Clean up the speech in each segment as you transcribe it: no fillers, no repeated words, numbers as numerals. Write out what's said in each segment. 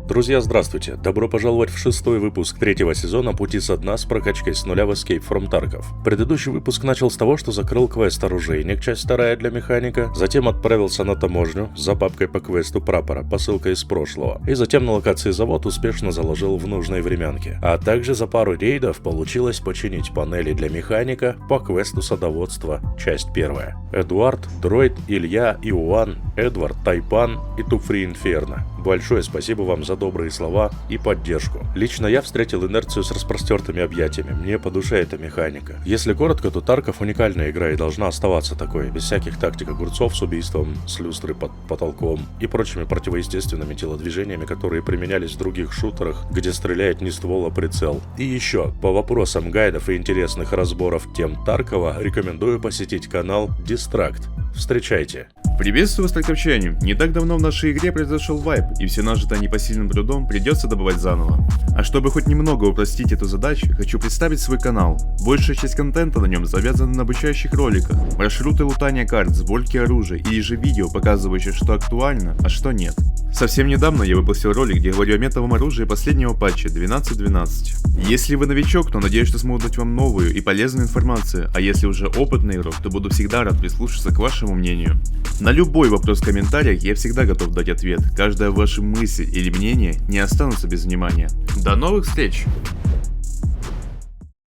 Друзья, здравствуйте! Добро пожаловать в 6-й выпуск 3-го сезона «Пути со дна» с прокачкой с нуля в Escape from Tarkov. Предыдущий выпуск начал с того, что закрыл квест «Оружейник», часть 2 для механика, затем отправился на таможню за папкой по квесту прапора, посылка из прошлого, и затем на локации завод успешно заложил в нужной времянке. А также за пару рейдов получилось починить панели для механика по квесту садоводства, часть 1. Эдуард, Дроид, Илья, Иоанн, Эдвард, Тайпан и Туфри Инферно. Большое спасибо вам за добрые слова и поддержку. Лично я встретил инерцию с распростертыми объятиями. Мне по душе эта механика. Если коротко, то Тарков уникальная игра и должна оставаться такой, без всяких тактик огурцов с убийством, с люстры под потолком и прочими противоестественными телодвижениями, которые применялись в других шутерах, где стреляет не ствол, а прицел. И еще, по вопросам гайдов и интересных разборов тем Таркова, рекомендую посетить канал Distract. Встречайте! Приветствую вас, тарковчане! Не так давно в нашей игре произошел вайп, и все нажитое непосильным трудом придется добывать заново. А чтобы хоть немного упростить эту задачу, хочу представить свой канал. Большая часть контента на нем завязана на обучающих роликах, маршруты лутания карт, сборки оружия и же видео, показывающие, что актуально, а что нет. Совсем недавно я выпустил ролик, где говорю о метовом оружии последнего патча 12.12. Если вы новичок, то надеюсь, что смогу дать вам новую и полезную информацию, а если уже опытный игрок, то буду всегда рад прислушаться к вашему мнению. На любой вопрос в комментариях я всегда готов дать ответ. Каждая ваша мысль или мнение не останутся без внимания. До новых встреч!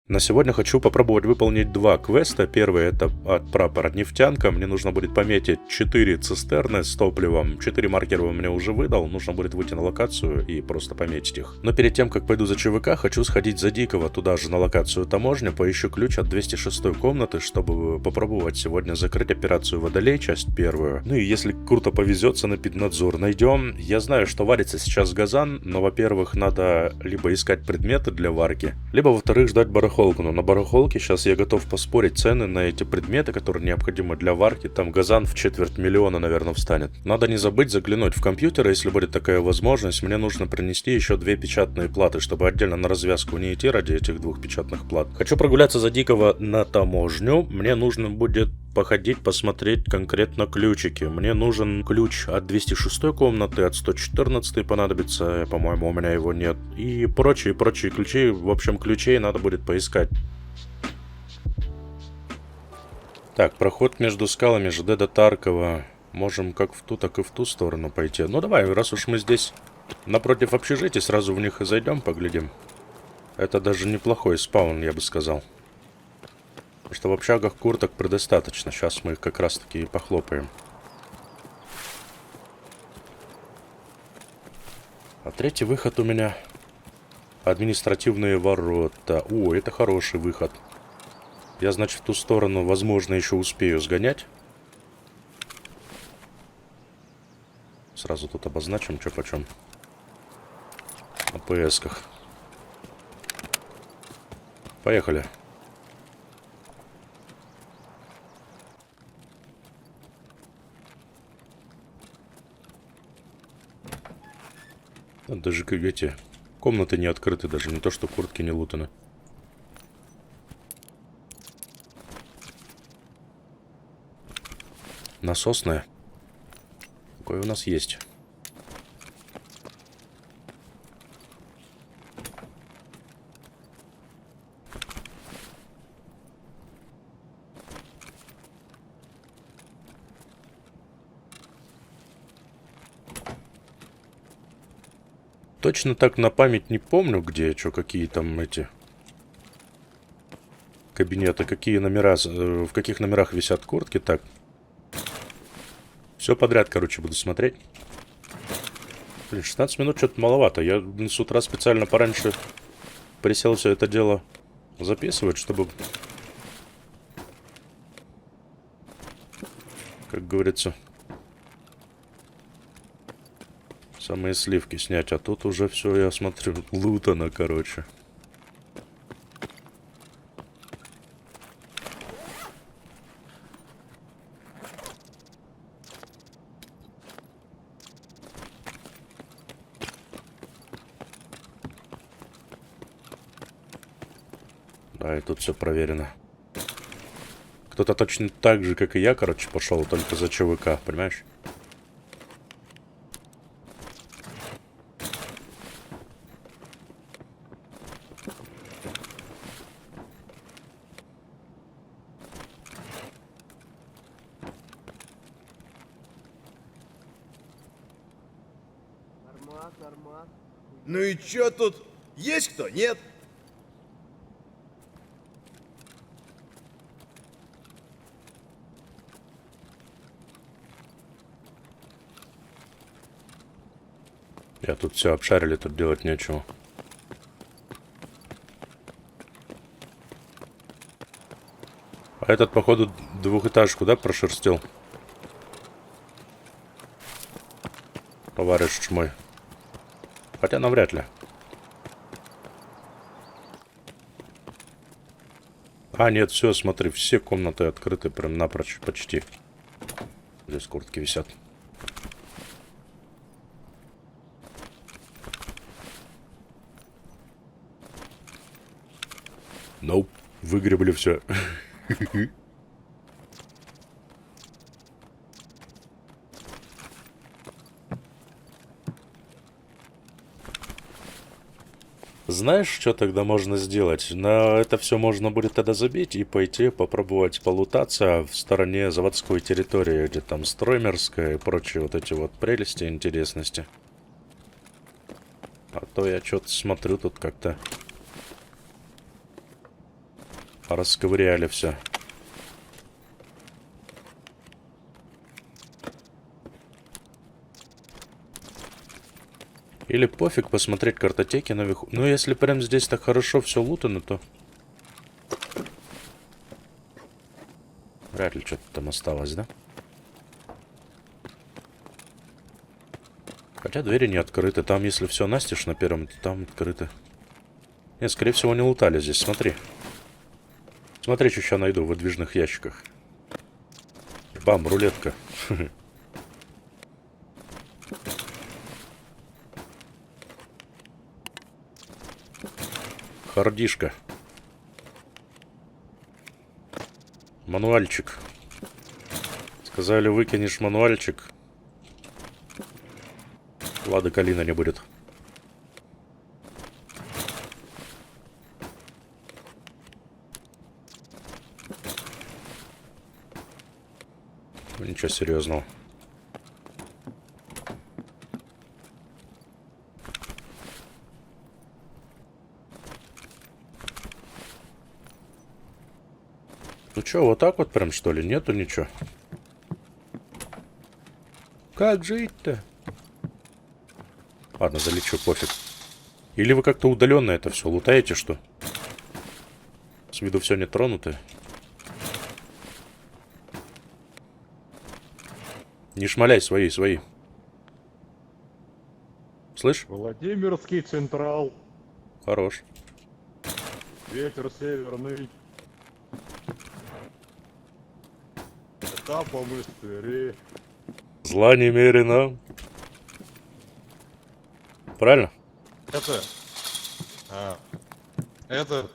На сегодня хочу попробовать выполнить 2 квеста. Первый это от прапора нефтянка. Мне нужно будет пометить 4 цистерны с топливом. 4 маркера он мне уже выдал. Нужно будет выйти на локацию и просто пометить их. Но перед тем, как пойду за ЧВК, хочу сходить за Дикого туда же на локацию таможня. Поищу ключ от 206 комнаты, чтобы попробовать сегодня закрыть операцию Водолей, часть 1. Ну и если круто повезет, санэпиднадзор найдем. Я знаю, что варится сейчас газан, но, во-первых, надо либо искать предметы для варки, либо, во-вторых, ждать барахолку. Но на барахолке сейчас я готов поспорить цены на эти предметы, которые необходимы для варки. Там газан в 250 000, наверное, встанет. Надо не забыть заглянуть в компьютер, если будет такая возможность. Мне нужно принести еще 2 печатные платы, чтобы отдельно на развязку не идти ради этих 2 печатных плат. Хочу прогуляться за Дикого на таможню. Мне нужно будет походить, посмотреть конкретно ключики. Мне нужен ключ от 206 комнаты, от 114 понадобится, по-моему, у меня его нет. И прочие ключи. В общем, ключей надо будет поискать. Так, проход между скалами ЖД до Таркова. Можем как в ту, так и в ту сторону пойти. Ну давай, раз уж мы здесь напротив общежития, сразу в них и зайдем, поглядим. Это даже неплохой спаун, я бы сказал. Потому что в общагах курток предостаточно. Сейчас мы их как раз таки и похлопаем. А третий выход у меня административные ворота. О, это хороший выход. Я, значит, в ту сторону, возможно, еще успею сгонять. Сразу тут обозначим, что почем. На ПС-ках. Поехали. Даже как эти комнаты не открыты, даже не то, что куртки не лутаны. Насосная. Какое у нас есть. Точно так на память не помню, где, что, какие там эти кабинеты, какие номера, в каких номерах висят куртки. Так. Все подряд, короче, буду смотреть. Блин, 16 минут что-то маловато. Я с утра специально пораньше присел все это дело записывать, чтобы, как говорится, самые сливки снять. А тут уже все, я смотрю, лутано, короче. Да, и тут все проверено. Кто-то точно так же, как и я, короче, пошел, только за ЧВК, понимаешь? Ну и чё тут? Есть кто, нет? Я тут все обшарили, тут делать нечего. А этот, походу, двухэтажку, да, прошерстил? Товарищ мой. Хотя навряд ли. А, нет, все, смотри, все комнаты открыты прям напрочь, почти. Здесь куртки висят. Nope. Выгребли все. Знаешь, что тогда можно сделать? На это все можно будет тогда забить и пойти попробовать полутаться в стороне заводской территории, где там Строймерская и прочие вот эти вот прелести и интересности. А то я что-то смотрю тут как-то расковыряли все. Или пофиг посмотреть картотеки наверху. Ну, если прям здесь так хорошо все лутано, то... Вряд ли что-то там осталось, да? Хотя двери не открыты. Там, если все настежь на первом, то там открыто. Нет, скорее всего, не лутали здесь. Смотри. Смотри, что еще найду в выдвижных ящиках. Бам, рулетка. Хардишка. Мануальчик. Сказали, выкинешь мануальчик. Лада Калина не будет. Ничего серьезного. Ну чё, вот так вот прям, что ли? Нету ничего? Как жить-то? Ладно, залечу, пофиг. Или вы как-то удаленно это все лутаете, что? С виду все не тронуто. Не шмаляй, свои. Слышь? Владимирский Централ. Хорош. Ветер северный. Этапом истыри. Зла немерено. Правильно? Это...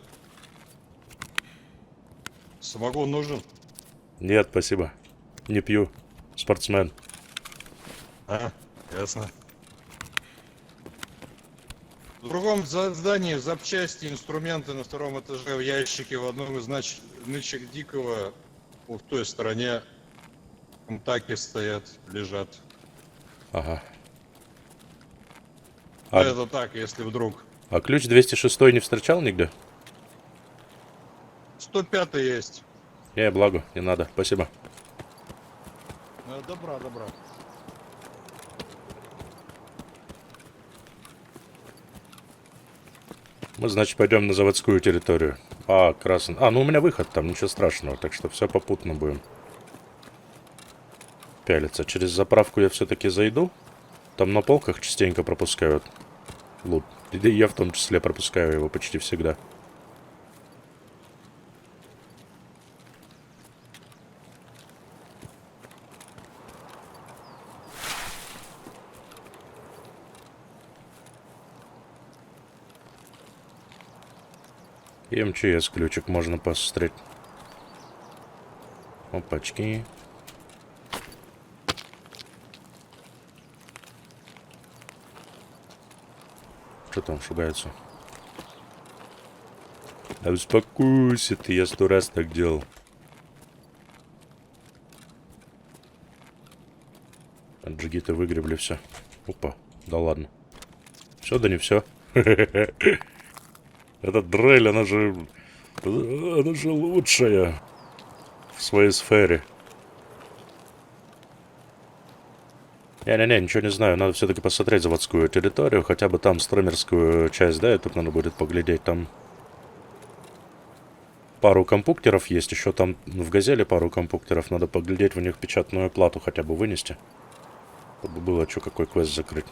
Самогон нужен? Нет, спасибо. Не пью. Спортсмен. Ясно. В другом здании запчасти, инструменты на втором этаже в ящике, в одном из нычек Дикого, в той стороне контаки стоят, лежат. Ага. А это так, если вдруг. А ключ 206 не встречал нигде? 105 есть. Не, благо, не надо. Спасибо. Добра. Мы, значит, пойдем на заводскую территорию. А, красный. А, ну у меня выход там, ничего страшного. Так что все попутно будем пялиться. Через заправку я все-таки зайду. Там на полках частенько пропускают лут. И я в том числе пропускаю его почти всегда. И МЧС ключик можно посмотреть. Опачки. Что там шугается? Да успокойся ты, я 100 раз так делал. Джигиты выгребли все. Опа, да ладно. Все, да не все. Эта дрель, она же лучшая в своей сфере. Не-не-не, ничего не знаю. Надо все-таки посмотреть заводскую территорию, хотя бы там стримерскую часть, да, это надо будет поглядеть. Там пару компьютеров есть, еще там в Газели пару компьютеров. Надо поглядеть в них печатную плату хотя бы вынести. Чтобы было что, какой квест закрыть.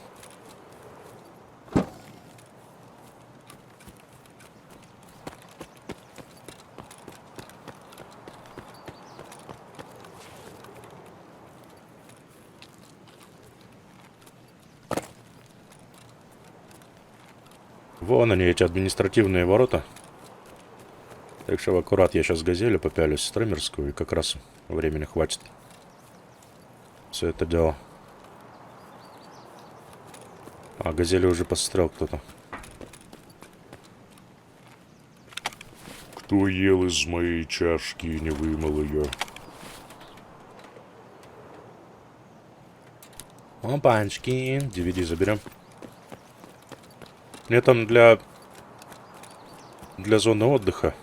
Вон они, эти административные ворота. Так что аккурат, я сейчас Газелю попялюсь, стримерскую, и как раз времени хватит. Все это дело. А, Газели уже посмотрел кто-то. Кто ел из моей чашки и не вымыл ее? Опанчки. DVD заберем. Мне там для зоны отдыха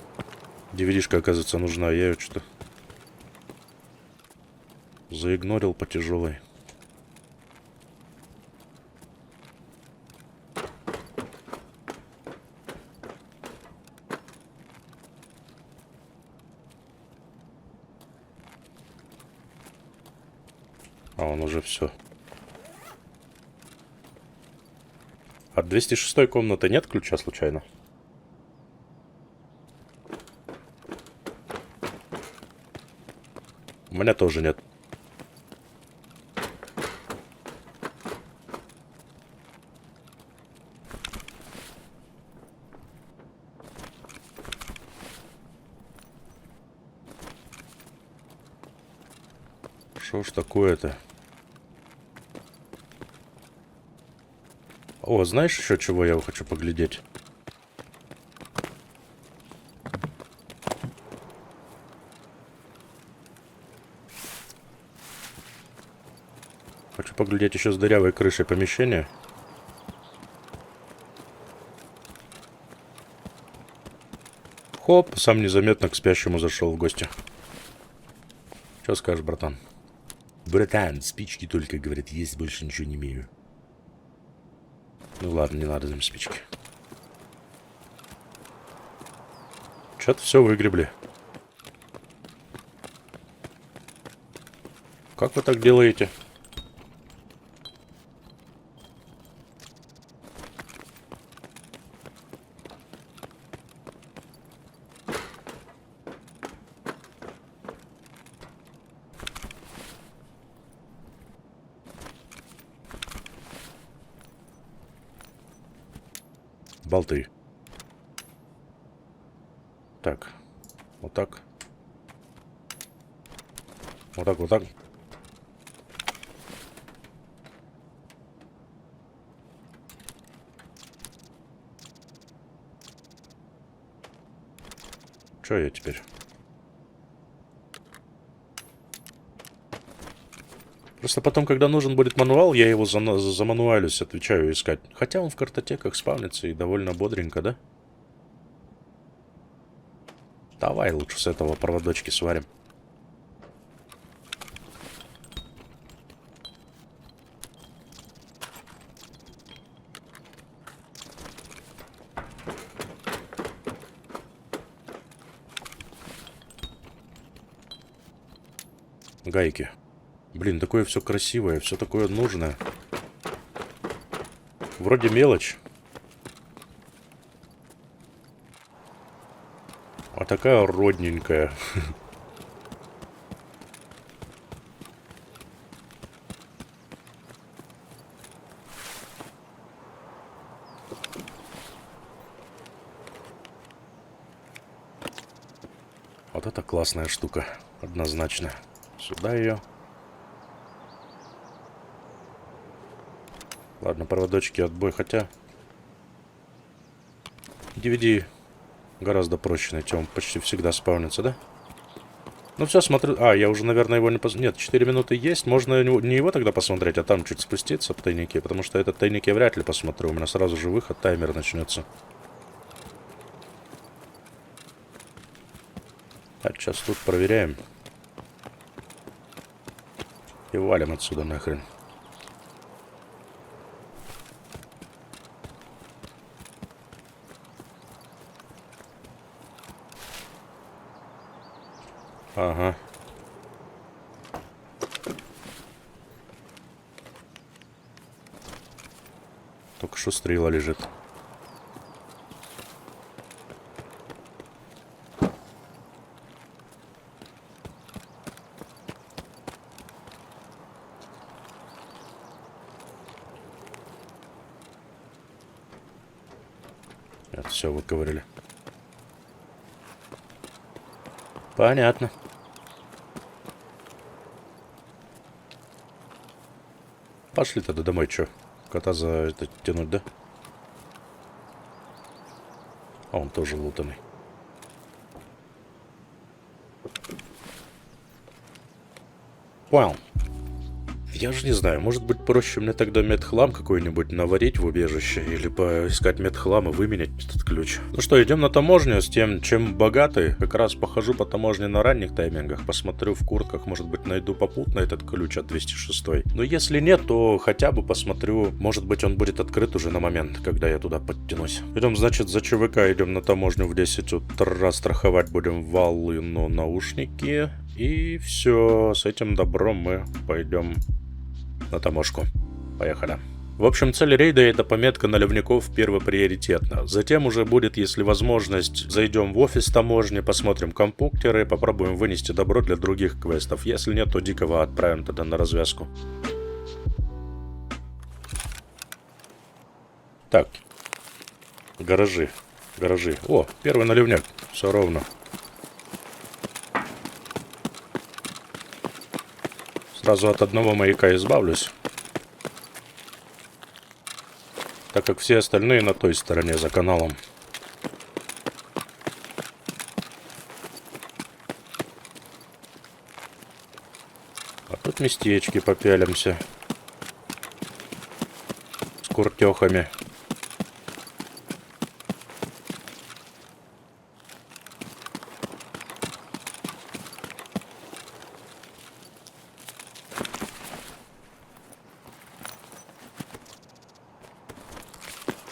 DVD-шка, оказывается, нужна. Я ее что-то заигнорил по тяжелой. А он уже все. От 206 комнаты нет ключа случайно? У меня тоже нет. Что ж такое-то? О, знаешь еще чего я хочу поглядеть? Хочу поглядеть еще с дырявой крышей помещения. Хоп, сам незаметно к спящему зашел в гости. Что скажешь, братан? Братан, спички только, говорит, есть, больше ничего не имею. Ну ладно, не надо нам спички. Что-то все выгребли. Как вы так делаете? Болты. Так. Вот так. Вот так, вот так. Что я теперь? Просто потом, когда нужен будет мануал, я его замануалюсь, отвечаю, искать. Хотя он в картотеках спавнится и довольно бодренько, да? Давай лучше с этого проводочки сварим. Гайки. Блин, такое все красивое, все такое нужное. Вроде мелочь. А такая родненькая. Вот это классная штука. Однозначно. Сюда ее. Ладно, проводочки, отбой, хотя DVD гораздо проще найти, он почти всегда спавнится, да? Ну все, смотрю. А, я уже, наверное, его не Нет, 4 минуты есть. Можно не его тогда посмотреть, а там чуть спуститься в тайнике. Потому что этот тайник я вряд ли посмотрю. У меня сразу же выход, таймер начнется. Так, сейчас тут проверяем. И валим отсюда нахрен. Ага. Только что стрела лежит. Это все выковырили. Понятно. Пошли тогда домой, чё? Кота за это тянуть, да? А он тоже лутанный. Понял. Я же не знаю, может быть проще мне тогда медхлам какой-нибудь наварить в убежище или поискать медхлам и выменять этот ключ. Ну что, идем на таможню с тем, чем богаты. Как раз похожу по таможне на ранних таймингах, посмотрю в куртках, может быть найду попутно этот ключ от 206. Но если нет, то хотя бы посмотрю, может быть он будет открыт уже на момент, когда я туда подтянусь. Идем, значит, за ЧВК идем на таможню в 10 утра, страховать будем валы, но наушники. И все, с этим добром мы пойдем на таможку. Поехали. В общем, цель рейда — это пометка наливников первоприоритетно. Затем уже будет, если возможность, зайдем в офис таможни, посмотрим компьютеры, попробуем вынести добро для других квестов. Если нет, то дикого отправим тогда на развязку. Так. Гаражи. Гаражи. О, первый наливняк. Все ровно. Сразу от одного маяка избавлюсь, так как все остальные на той стороне за каналом. А тут местечки попялимся с куртехами.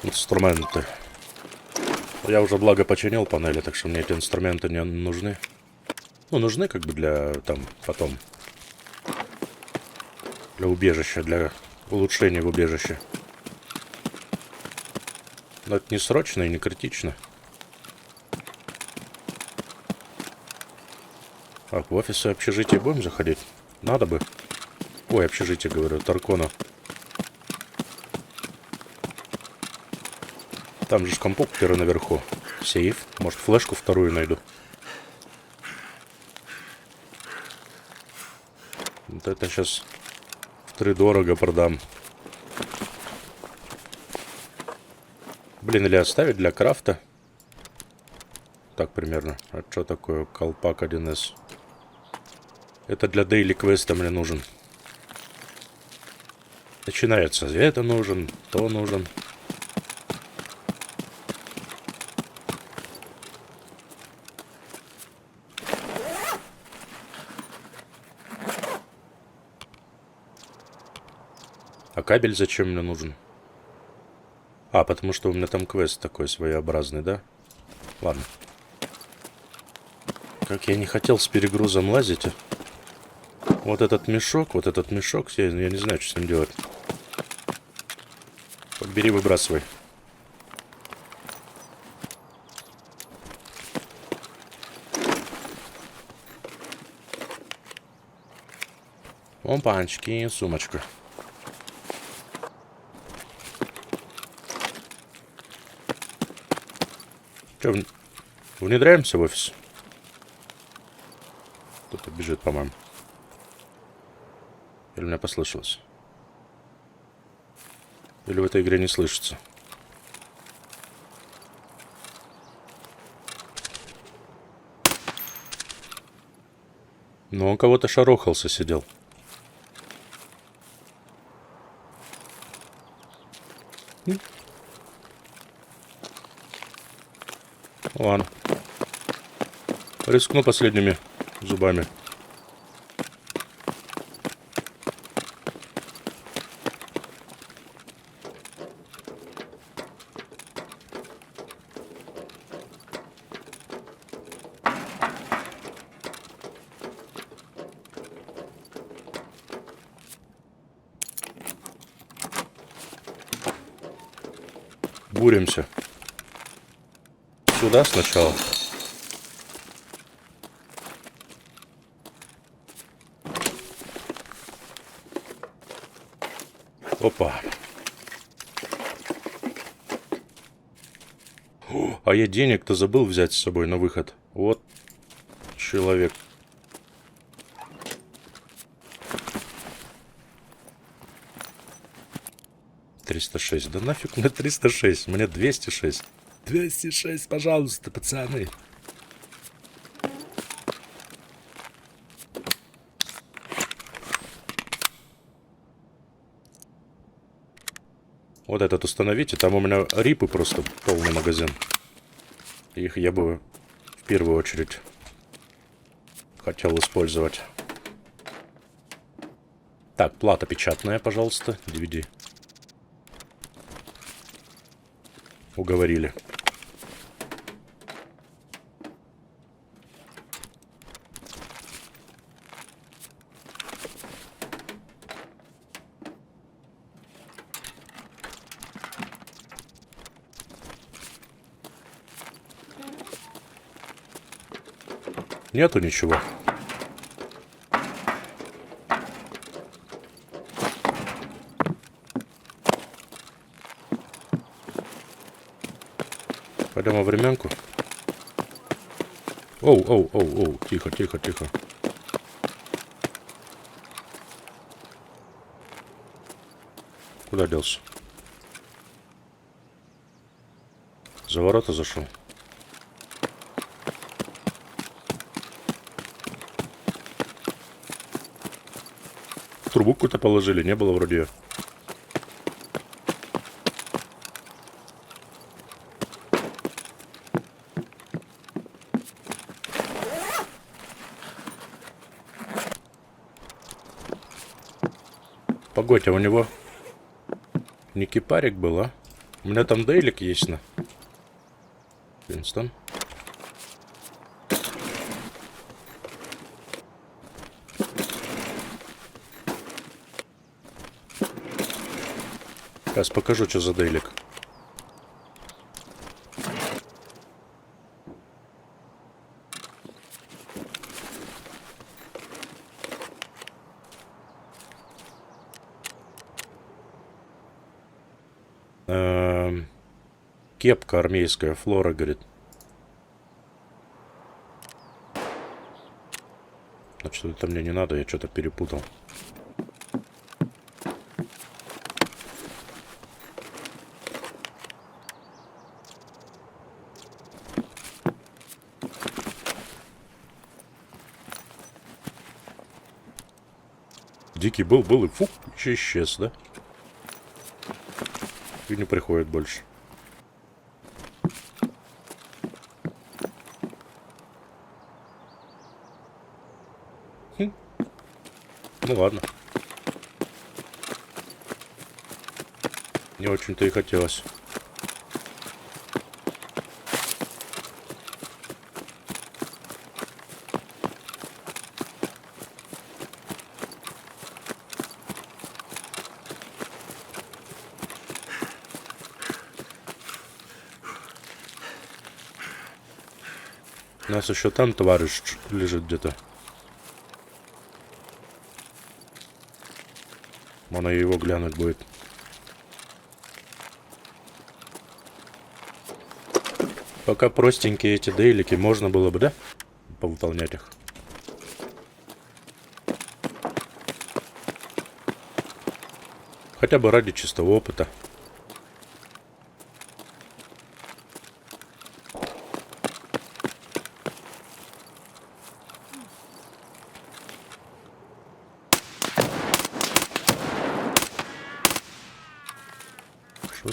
Инструменты. Я уже благо починил панели, так что мне эти инструменты не нужны. Ну, нужны как бы для, там, потом. Для убежища, для улучшения в убежище. Но это не срочно и не критично. Так, в офисы общежития будем заходить? Надо бы. Ой, общежитие, говорю, Таркона. Там же компьютеры наверху. Сейф. Может, флешку вторую найду. Вот это сейчас втридорого продам. Блин, или оставить для крафта? Так примерно. А что такое колпак 1С? Это для дейли квеста мне нужен. Начинается. Это нужен, то нужен. А кабель зачем мне нужен? А, потому что у меня там квест такой своеобразный, да? Ладно. Как я не хотел с перегрузом лазить. Вот этот мешок, я не знаю, что с ним делать. Бери, выбрасывай. Опанчики, сумочка. Че, внедряемся в офис? Кто-то бежит, по-моему. Или мне послышалось? Или в этой игре не слышится? Ну, он кого-то шарохался, сидел. Ладно. Рискну последними зубами. Буримся. Сюда сначала. Опа. О, а я денег-то забыл взять с собой на выход. Вот человек. $306. Да нафиг мне 306. Мне 206. 206, пожалуйста, пацаны. Вот этот установите. Там у меня рипы просто полный магазин. Их я бы в первую очередь хотел использовать. Так, плата печатная, пожалуйста. DVD. Уговорили. Нету ничего. Пойдем во временку. Оу, оу, оу, оу. Тихо, тихо, тихо. Куда делся? За ворота зашел. Трубу какую-то положили, не было вроде её. Погодь, а у него не кипарик был, а? У меня там дейлик есть на. Винстон. Сейчас покажу, что за дейлик. Кепка армейская, Флора, говорит. Значит, это мне не надо, я что-то перепутал. Дикий был и фук, еще исчез, да? И не приходит больше. Ну ладно. Не очень-то и хотелось. У нас еще там товарищ лежит где-то. Можно его глянуть будет. Пока простенькие эти дейлики, можно было бы, да? Повыполнять их. Хотя бы ради чистого опыта.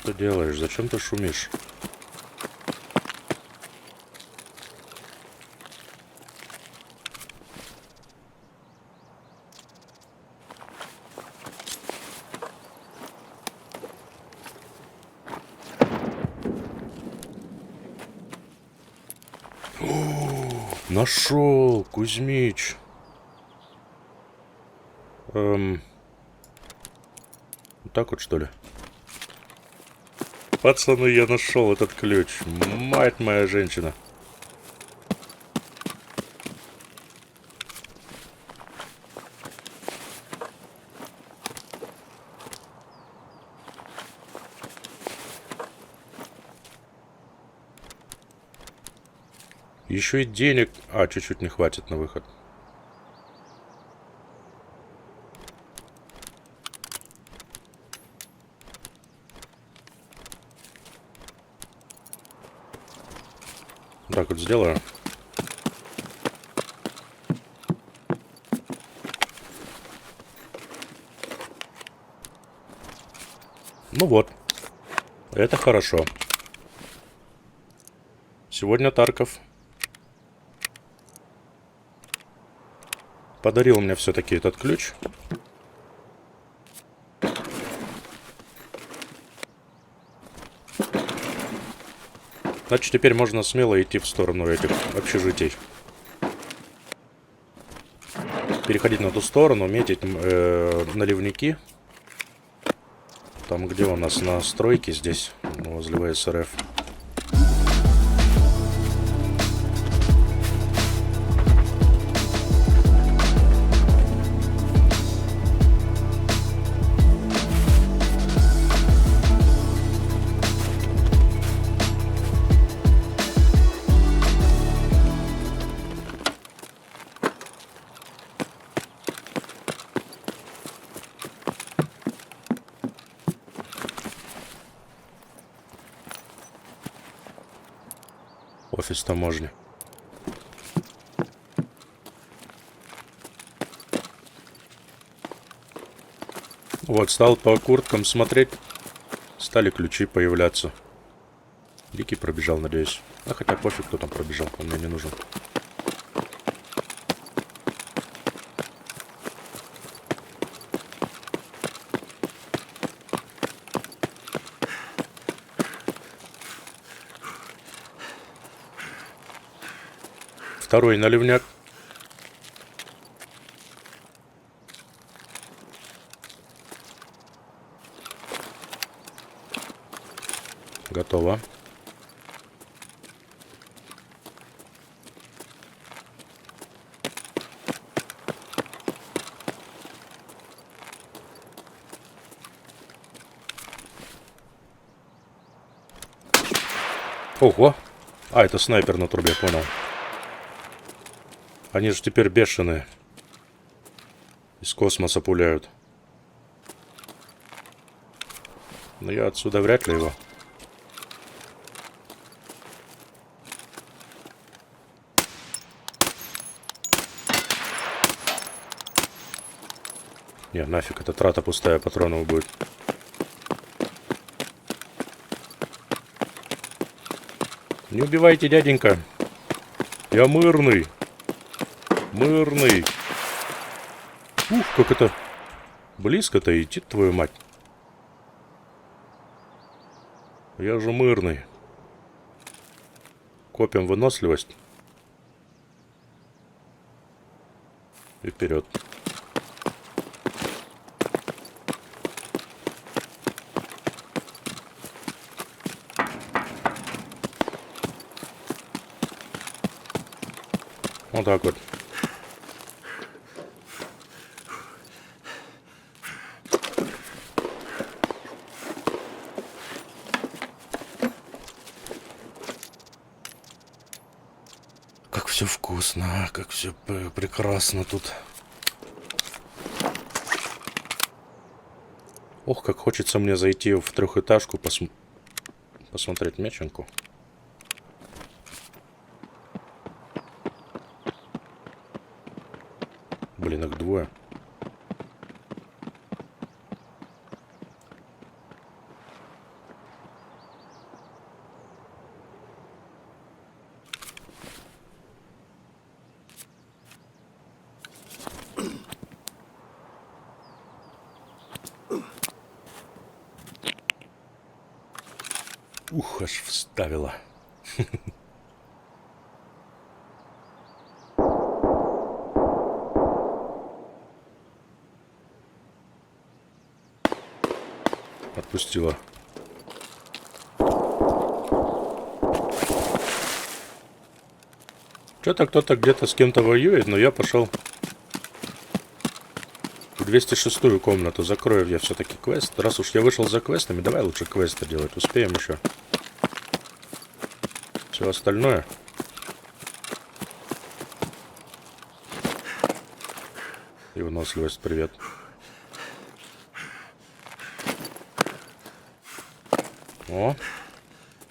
ты делаешь? Зачем ты шумишь? Нашел, Кузьмич. Вот так вот, что ли? Пацаны, я нашел этот ключ. Мать моя женщина. Еще и денег... А, чуть-чуть не хватит на выход. Так вот сделаю. Ну вот. Это хорошо. Сегодня Тарков подарил мне все-таки этот ключ. Значит, теперь можно смело идти в сторону этих общежитий. Переходить на ту сторону, метить наливники. Там, где у нас на стройке здесь, возле ВСРФ. Офис таможни. Вот, стал по курткам смотреть. Стали ключи появляться. Дикий пробежал, надеюсь. А хотя пофиг, кто там пробежал, он мне не нужен. Второй наливняк. Готово. Ого! А, это снайпер на трубе, понял. Они же теперь бешеные. Из космоса пуляют. Но я отсюда вряд ли его. Не, нафиг, это трата пустая патронов будет. Не убивайте, дяденька. Я мирный. Мирный. Ух, как это близко-то идти, твою мать. Я же мирный. Копим выносливость. И вперед. Вот так вот. Как все вкусно, как все прекрасно тут. Ох, как хочется мне зайти в трехэтажку, посмотреть меченку. Блин, их двое. Ух, аж вставила. Отпустила. Что-то кто-то где-то с кем-то воюет, но я пошел в 206-ю комнату. Закрою я все-таки квест. Раз уж я вышел за квестами, давай лучше квесты делать. Успеем еще. Все остальное. И выносливость, привет. О,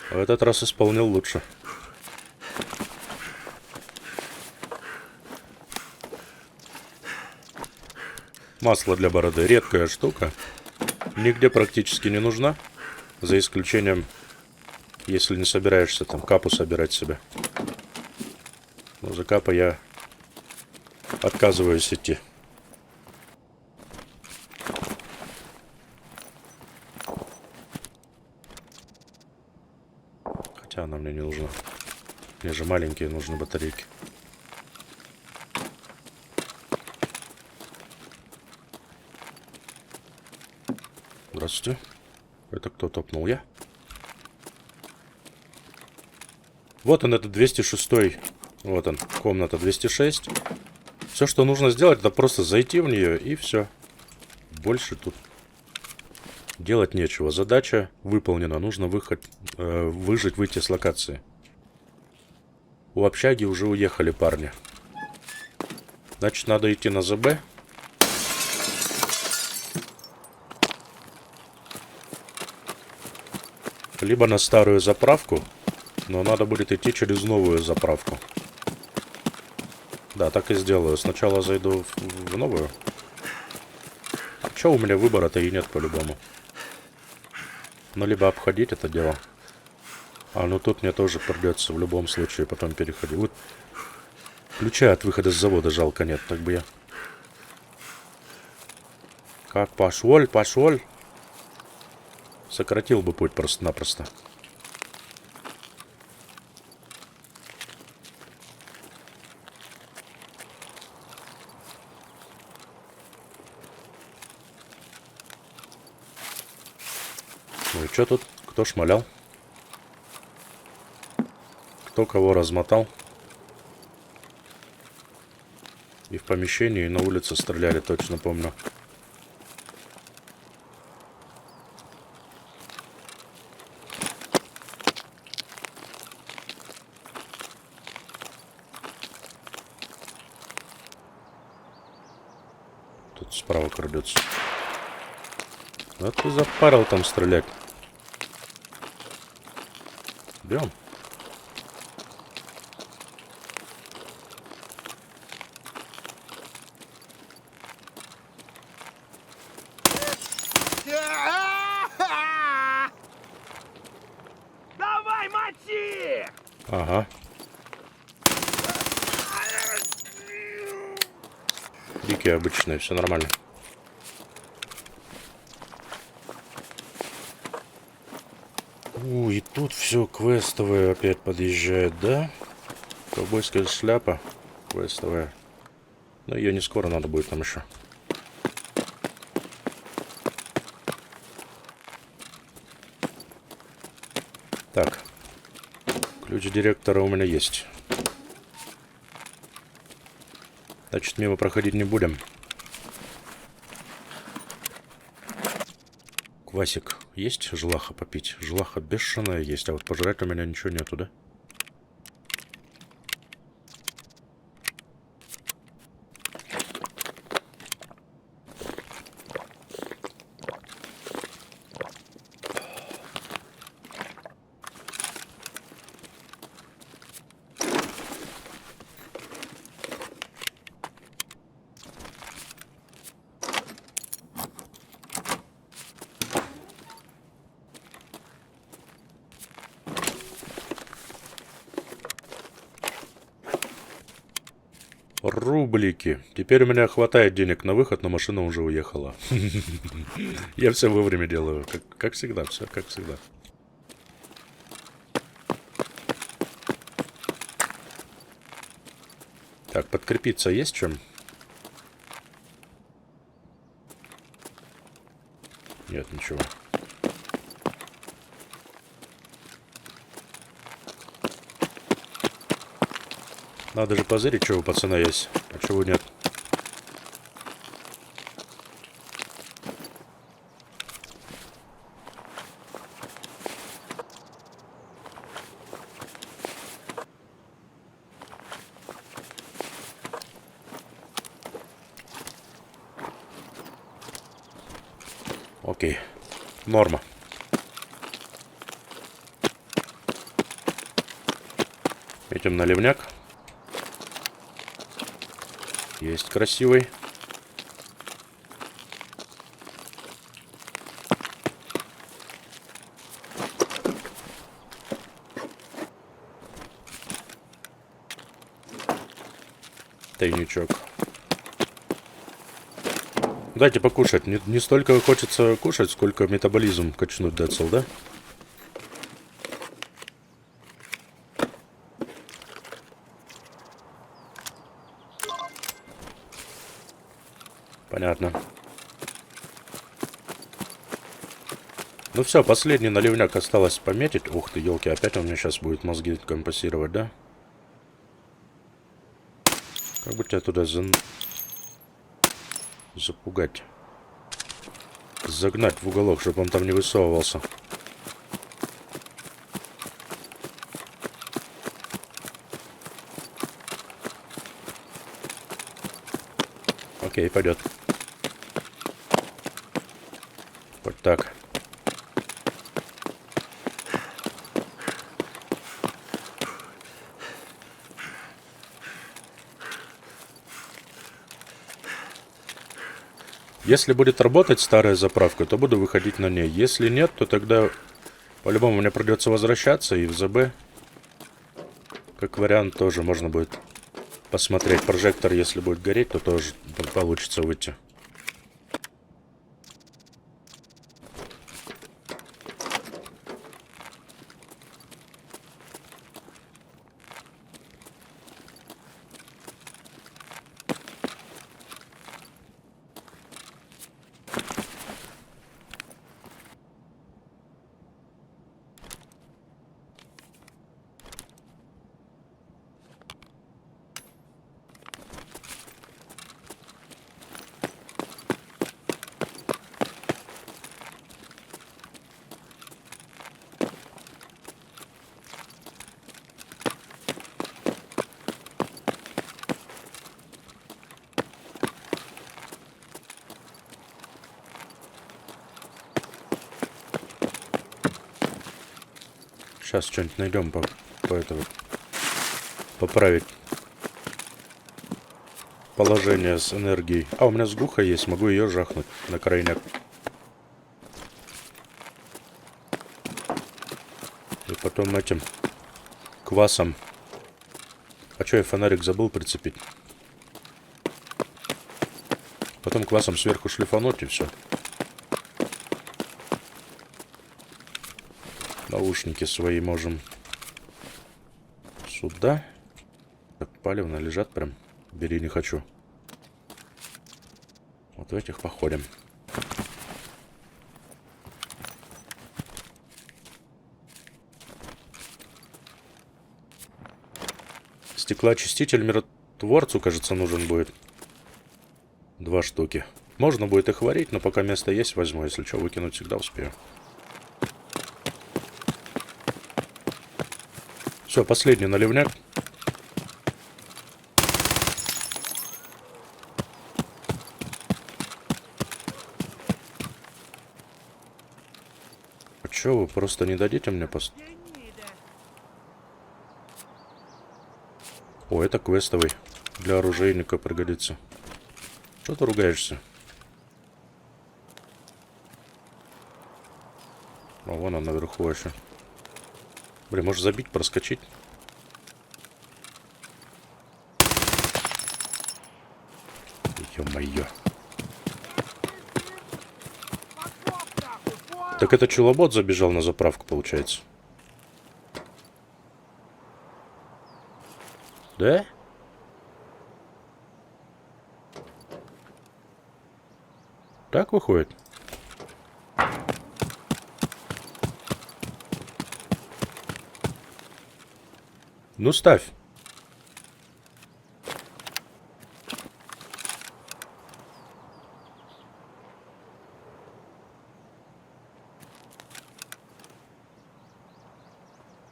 в этот раз исполнил лучше. Масло для бороды. Редкая штука. Нигде практически не нужна. За исключением, если не собираешься там капу собирать себе. Но за капа я отказываюсь идти. Хотя она мне не нужна. Мне же маленькие нужны батарейки. Здравствуйте. Это кто топнул? Я? Вот он, это 206-й. Вот он, комната 206. Все, что нужно сделать, это просто зайти в нее и все. Больше тут делать нечего. Задача выполнена. Нужно выжить, выйти с локации. У общаги уже уехали парни. Значит, надо идти на ЗБ. Либо на старую заправку, но надо будет идти через новую заправку. Да, так и сделаю. Сначала зайду в новую. Че, у меня выбора-то и нет по-любому. Ну, либо обходить это дело. А, ну тут мне тоже придется в любом случае потом переходить. Вот ключа от выхода с завода жалко нет, так бы я... Как пошел, пошел. Сократил бы путь просто-напросто. Ну и что тут? Кто шмалял? Кто кого размотал? И в помещении, и на улице стреляли, точно помню. Тут справа крадется. Да ты запарил там стрелять. Идем. Давай, мочи! Ага. Дикие обычные, все нормально. И тут все квестовое опять подъезжает, да? Ковбойская шляпа квестовая. Но ее не скоро надо будет там еще. Так. Ключ директора у меня есть. Значит, мимо проходить не будем. Квасик есть? Желаха попить? Желаха бешеная есть, а вот пожрать у меня ничего нету, да? Рублики. Теперь у меня хватает денег на выход, но машина уже уехала. Я все вовремя делаю. Как всегда, все как всегда. Так, подкрепиться есть чем? Нет, ничего. Надо же позырить, что у пацана есть, а чего нет. Окей. Норма. Этим наливняк. Есть красивый. Тайничок. Дайте покушать. Не столько хочется кушать, сколько метаболизм качнуть децл, да? Понятно. Ну все, последний наливняк осталось пометить. Ух ты, елки, опять он мне сейчас будет мозги компенсировать, да? Как бы тебя туда запугать. Загнать в уголок, чтобы он там не высовывался. Окей, пойдет. Вот так. Если будет работать старая заправка, то буду выходить на ней. Если нет, то тогда по-любому мне придется возвращаться. И в ЗБ, как вариант, тоже можно будет посмотреть. Прожектор, если будет гореть, то тоже получится выйти. Сейчас что-нибудь найдем по этому. Поправить положение с энергией. А, у меня сгуха есть, могу ее жахнуть на крайняк. И потом этим квасом. А что, я фонарик забыл прицепить? Потом квасом сверху шлифануть и все. Наушники свои можем сюда. Так, палевно лежат прям. Бери, не хочу. Вот в этих походим. Стеклоочиститель миротворцу, кажется, нужен будет. 2 штуки. Можно будет их варить, но пока место есть, возьму. Если что, выкинуть всегда успею. Все, последний наливняк. А чё, вы просто не дадите мне О, это квестовый. Для оружейника пригодится. Что ты ругаешься? А вон он наверху еще. Блин, можешь забить, проскочить? Ё-моё. Так это чулобот забежал на заправку, получается. Да? Так выходит? Ну, ставь.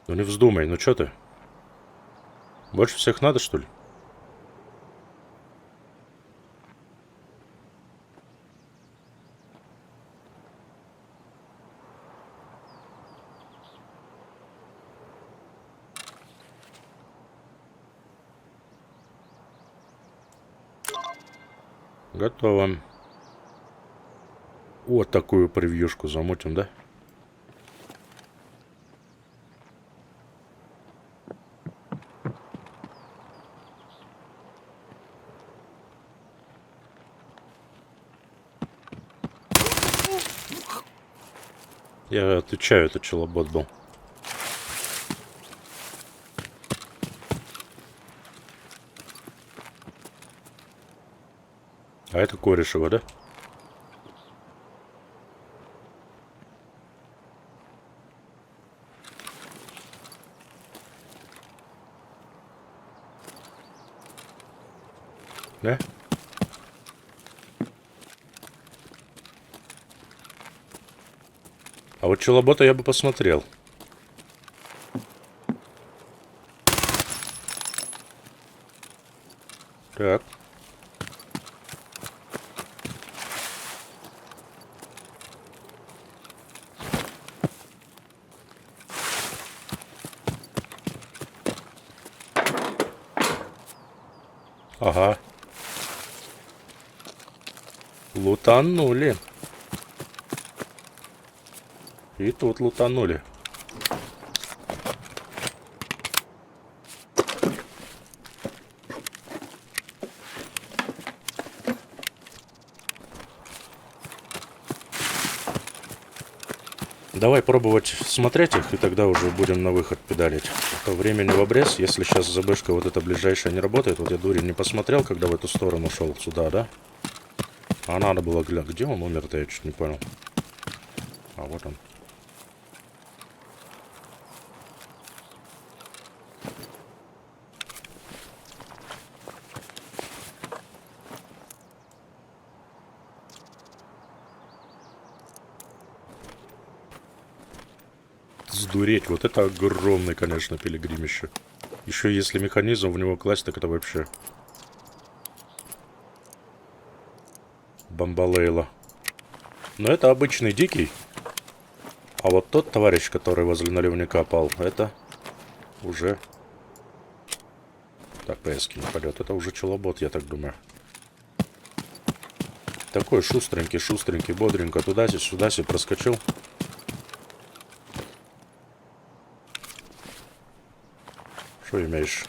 Ну не вздумай, ну чё ты? Больше всех надо, что ли? Готово. Вот такую превьюшку замутим, да? Я отвечаю, это челобот был. А это Корешева, да? Да? А вот челобота я бы посмотрел. Так. Ага. Лутанули. И тут лутанули. Давай пробовать смотреть их, и тогда уже будем на выход педалить. А то времени в обрез. Если сейчас ЗБшка вот эта ближайшая не работает, вот я дурень не посмотрел, когда в эту сторону шел, сюда, да? А надо было глянуть. Где он умер-то, я чуть не понял. А вот он. Сдуреть, вот это огромный, конечно, пилигримище. Еще если механизм в него класть, так это вообще бомбалейла. Но это обычный дикий. А вот тот товарищ, который возле наливника пал, это уже... Так, ПСки не пойдет. Это уже челобот, я так думаю. Такой шустренький, шустренький, бодренько. Туда-сюда проскочил. Что имеешь?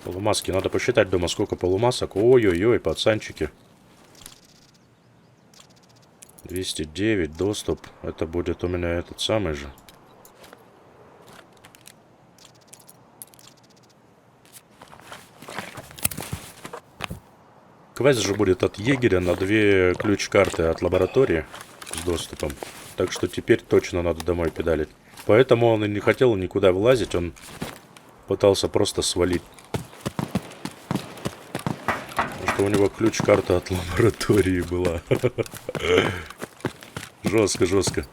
Полумаски. Надо посчитать дома, сколько полумасок. Ой-ой-ой, пацанчики. 209, доступ. Это будет у меня этот самый же. Квест же будет от егеря на 2 ключ-карты от лаборатории с доступом. Так что теперь точно надо домой педалить. Поэтому он и не хотел никуда влазить, он пытался просто свалить. Потому что у него ключ-карта от лаборатории была. Жестко, жестко.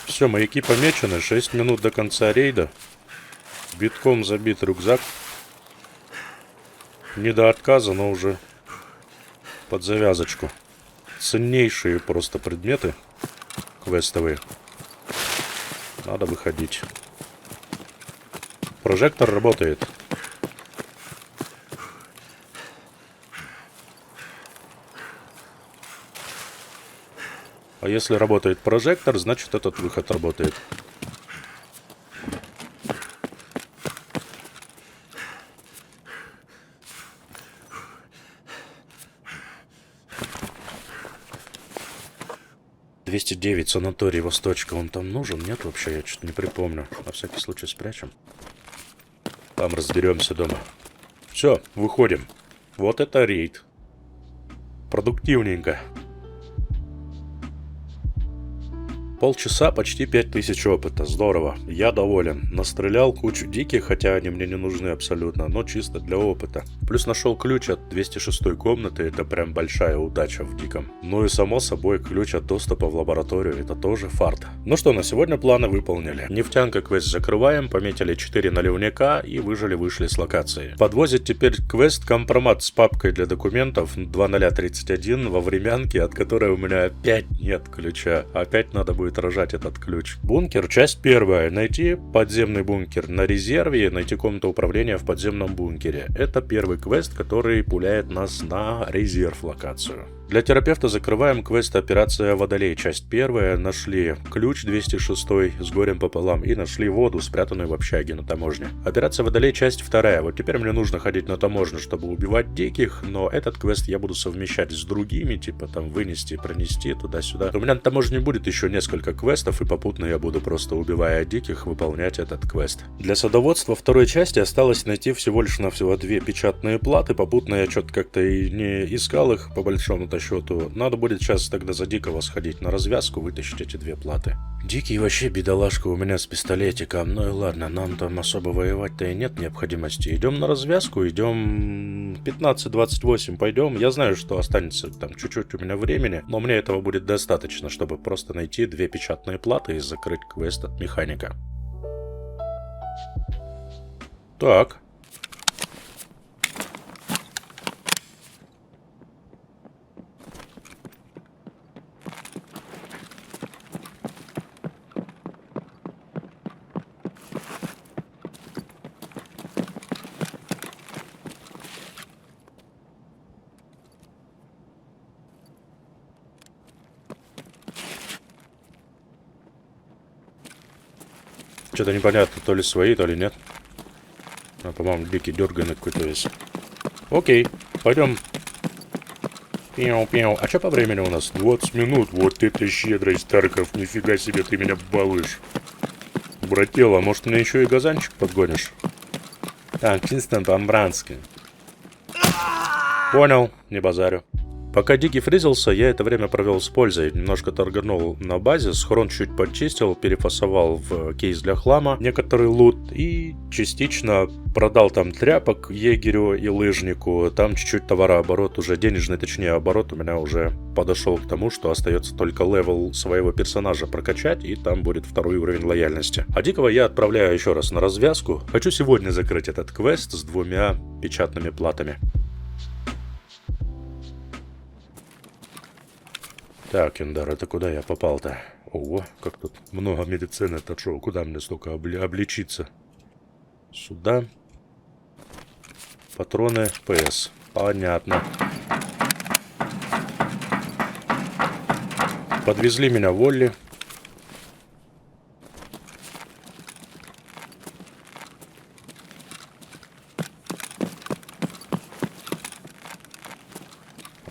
Все, маяки помечены. 6 минут до конца рейда. Битком забит рюкзак. Не до отказа, но уже под завязочку. Ценнейшие просто предметы квестовые. Надо выходить. Прожектор работает. А если работает прожектор, значит этот выход работает. 209 санаторий Восточка, он там нужен? Нет вообще, я что-то не припомню. На всякий случай спрячем. Там разберемся дома. Все, выходим. Вот это рейд. Продуктивненько. Полчаса, почти 5000 опыта. Здорово. Я доволен. Настрелял кучу диких, хотя они мне не нужны абсолютно, но чисто для опыта. Плюс нашел ключ от 206 комнаты, это прям большая удача в диком. Ну и само собой ключ от доступа в лабораторию, это тоже фарт. Ну что, на сегодня планы выполнили. Нефтянка квест закрываем, пометили 4 наливника и вышли с локации. Подвозит теперь квест компромат с папкой для документов 2031 во времянке, от которой у меня опять нет ключа. Опять надо будет рожать этот ключ. Бункер, часть первая. Найти подземный бункер на резерве и найти комнату управления в подземном бункере. Это первый квест, который пуляет нас на резерв локацию. Для терапевта закрываем квест «Операция Водолей». Часть первая. Нашли ключ 206 с горем пополам и нашли воду, спрятанную в общаге на таможне. Операция Водолей. Часть вторая. Вот теперь мне нужно ходить на таможню, чтобы убивать диких, но этот квест я буду совмещать с другими, типа там вынести, пронести туда-сюда. У меня на таможне будет еще несколько квестов, и попутно я буду просто, убивая диких, выполнять этот квест. Для садоводства второй части осталось найти всего лишь навсего 2 печатные платы. Попутно я что-то как-то и не искал их по большому счету. Надо будет сейчас тогда за дикого сходить на развязку, вытащить эти 2 платы. Дикий вообще бедолашка у меня с пистолетиком. Ну и ладно, нам там особо воевать-то и нет необходимости. Идем на развязку, идем 15-28 пойдем. Я знаю, что останется там чуть-чуть у меня времени, но мне этого будет достаточно, чтобы просто найти 2 печатные платы и закрыть квест от механика. Так. Что-то непонятно, то ли свои, то ли нет. А, по-моему, дикий дерганый какой-то весь. Окей, пойдем. Пиу-пиу. А что по времени у нас? 20 минут. Вот это щедрость, Тарков. Нифига себе, ты меня балуешь. Братела, может мне еще и газанчик подгонишь? Так, чисто по-амбрански. Понял, не базарю. Пока Дикий фризился, я это время провел с пользой. Немножко торганул на базе, схрон чуть подчистил, перефасовал в кейс для хлама некоторый лут и частично продал там тряпок егерю и лыжнику. Там чуть-чуть товарооборот, уже денежный, точнее оборот у меня уже подошел к тому, что остается только левел своего персонажа прокачать, и там будет 2-й уровень лояльности. А Дикого я отправляю еще раз на развязку. Хочу сегодня закрыть этот квест с 2 печатными платами. Так, Индар, это куда я попал-то? Ого, как тут много медицины, это шо, куда мне столько облечиться? Сюда. Патроны ПС. Понятно. Подвезли меня в Олли.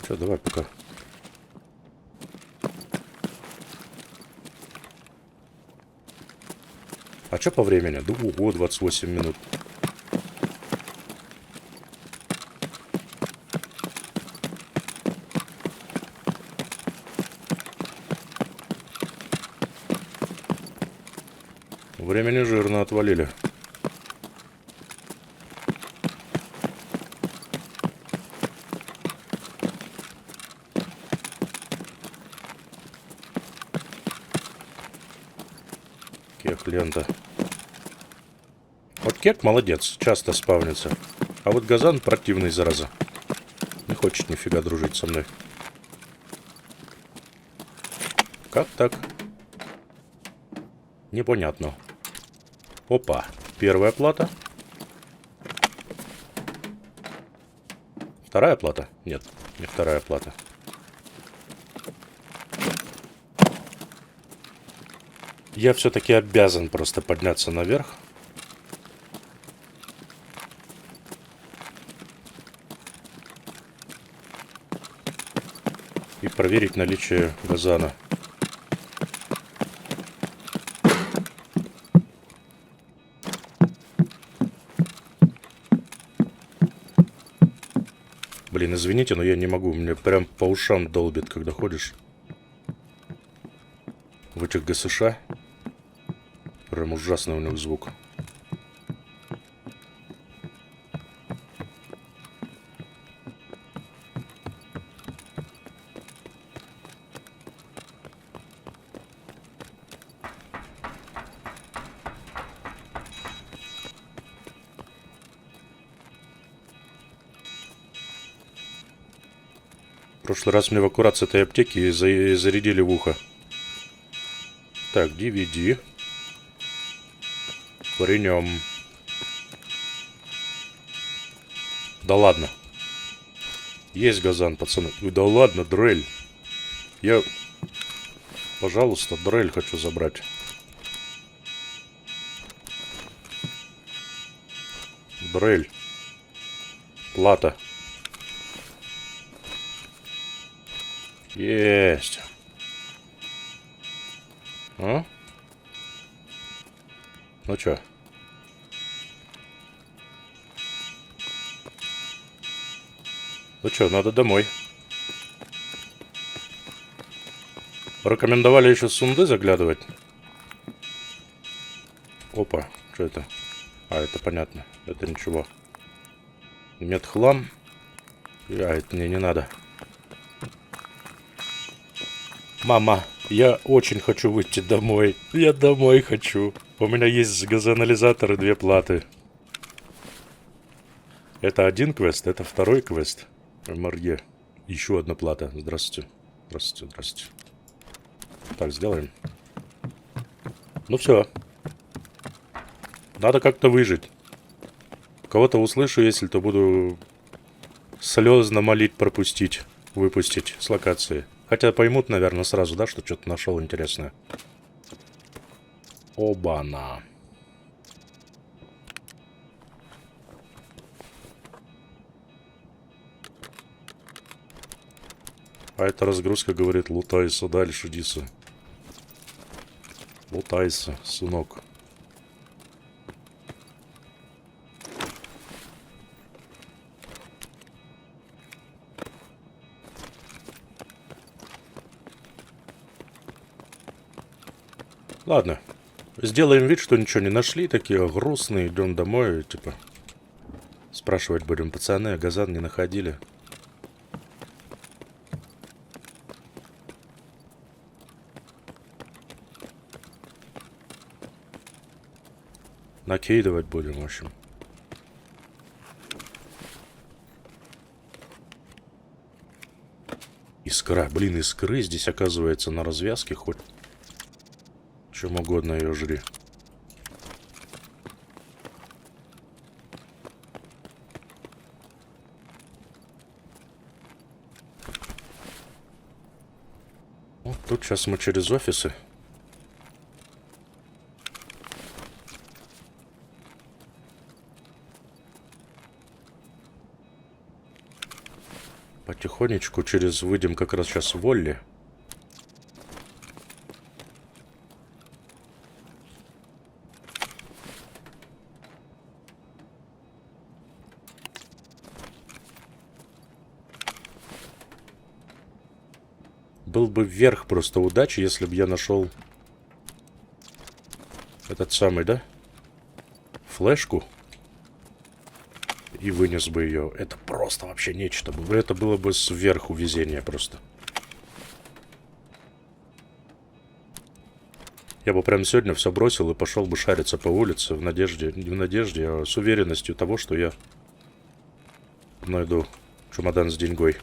Что, давай пока. А что по времени? Ого, 28 минут. Времени жирно отвалили. Кек, лента. Вот Кек молодец, часто спавнится. А вот Газан противный, зараза. Не хочет нифига дружить со мной. Как так? Непонятно. Опа. Первая плата. Вторая плата? Нет, не вторая плата. Я все-таки обязан просто подняться наверх. И проверить наличие газана. извините, но я не могу. Мне прям по ушам долбит, когда ходишь. В этих ГСШ. Прям ужасный у них звук. В прошлый раз мне в аккурат с этой аптеки и зарядили в ухо. Так, DVD. Паренем. Да ладно. Есть газан, пацаны. Да ладно, дрель. Я... Пожалуйста, дрель хочу забрать. Дрель. Плата. Есть. А? Ну чё? Ну чё, надо домой. Рекомендовали еще сунды заглядывать. Опа, что это? А, это понятно. Это ничего. Медхлам. А, это мне не надо. Мама, я очень хочу выйти домой. Я домой хочу. У меня есть газоанализатор и 2 платы. Это один квест, это второй квест. МРЕ. Еще одна плата. Здравствуйте. Здравствуйте, здравствуйте. Так, сделаем. Ну все. Надо как-то выжить. Кого-то услышу, если то буду слезно молить пропустить, выпустить с локации. Хотя поймут, наверное, сразу, да, что что-то нашел интересное. Оба-на. А эта разгрузка говорит, лутайся дальше, Диса. Лутайся, сынок. Ладно. Сделаем вид, что ничего не нашли. Такие грустные. Идем домой. Типа. Спрашивать будем. Пацаны, а газан не находили. Накидывать будем, в общем. Искра. Блин, искры здесь, оказывается, на развязке хоть. Чем угодно ее жри. Вот тут сейчас мы через офисы. Потихонечку через выйдем как раз сейчас в Волли. Был бы вверх просто удачи, если бы я нашел этот самый, да? Флешку. И вынес бы ее. Это просто вообще нечто. Это было бы сверху везение просто. Я бы прямо сегодня все бросил и пошел бы шариться по улице в надежде, не в надежде, а с уверенностью того, что я найду чемодан с деньгой.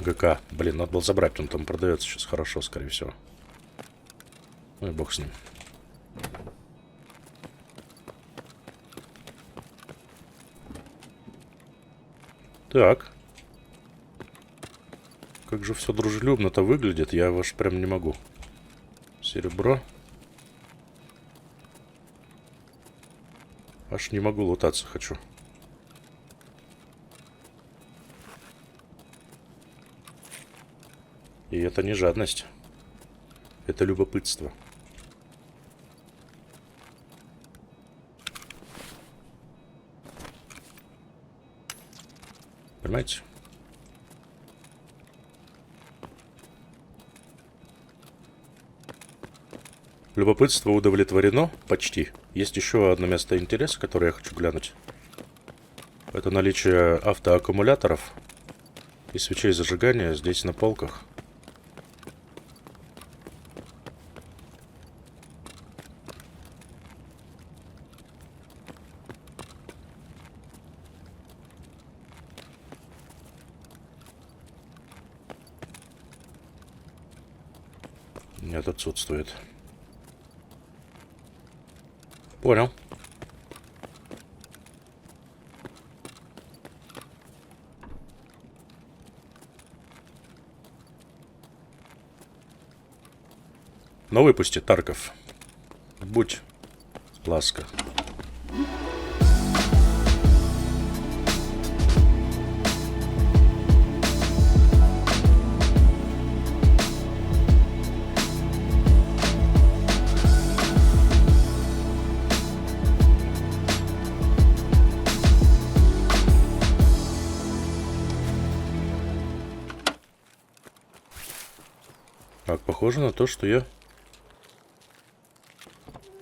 ГК. Блин, надо было забрать, он там продается сейчас хорошо, скорее всего. Ну и бог с ним. Так. Как же все дружелюбно-то выглядит, я ваш прям не могу. Серебро. Аж не могу лутаться хочу. И это не жадность. Это любопытство. Понимаете? Любопытство удовлетворено почти. Есть еще одно место интереса, которое я хочу глянуть. Это наличие автоаккумуляторов и свечей зажигания здесь на полках. Нет, отсутствует. Понял. Но выпусти, Тарков. Будь ласка. Так, похоже на то, что я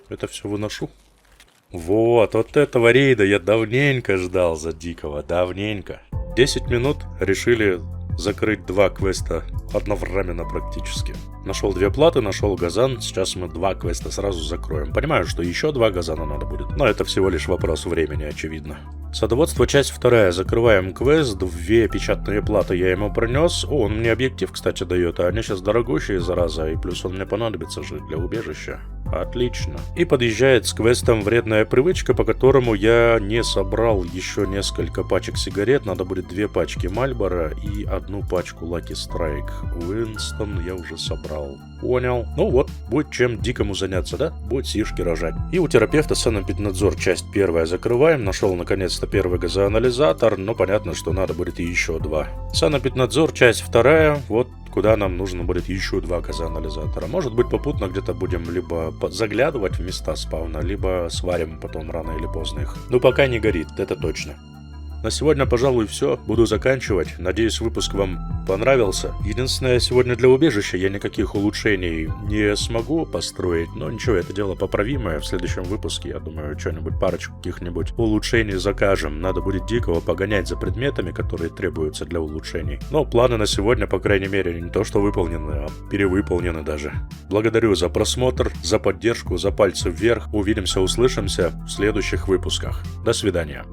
это все выношу. Вот этого рейда я давненько ждал за Дикого, давненько. 10 минут решили закрыть 2 квеста одновременно практически. Нашел 2 платы, нашел газан, сейчас мы 2 квеста сразу закроем. Понимаю, что еще 2 газана надо будет, но это всего лишь вопрос времени, очевидно. Садоводство, часть 2. Закрываем квест, 2 печатные платы я ему принес. О, он мне объектив, кстати, дает, а они сейчас дорогущие, зараза, и плюс он мне понадобится же для убежища. Отлично. И подъезжает с квестом «Вредная привычка», по которому я не собрал еще несколько пачек сигарет. Надо будет 2 пачки Мальборо и 1 пачку Lucky Strike. Уинстон я уже собрал. Понял. Ну вот, будет чем Дикому заняться, да? Будет сишки рожать. И у терапевта санэпиднадзор, часть 1 закрываем. Нашел наконец-то 1 газоанализатор, но понятно, что надо будет и еще 2. Санэпиднадзор, часть 2, вот куда нам нужно будет еще 2 газоанализатора. Может быть, попутно где-то будем либо заглядывать в места спавна, либо сварим потом рано или поздно их. Ну, пока не горит, это точно. На сегодня, пожалуй, все. Буду заканчивать. Надеюсь, выпуск вам понравился. Единственное, сегодня для убежища я никаких улучшений не смогу построить. Но ничего, это дело поправимое. В следующем выпуске, я думаю, что-нибудь, парочку каких-нибудь улучшений закажем. Надо будет Дикого погонять за предметами, которые требуются для улучшений. Но планы на сегодня, по крайней мере, не то что выполнены, а перевыполнены даже. Благодарю за просмотр, за поддержку, за пальцы вверх. Увидимся, услышимся в следующих выпусках. До свидания.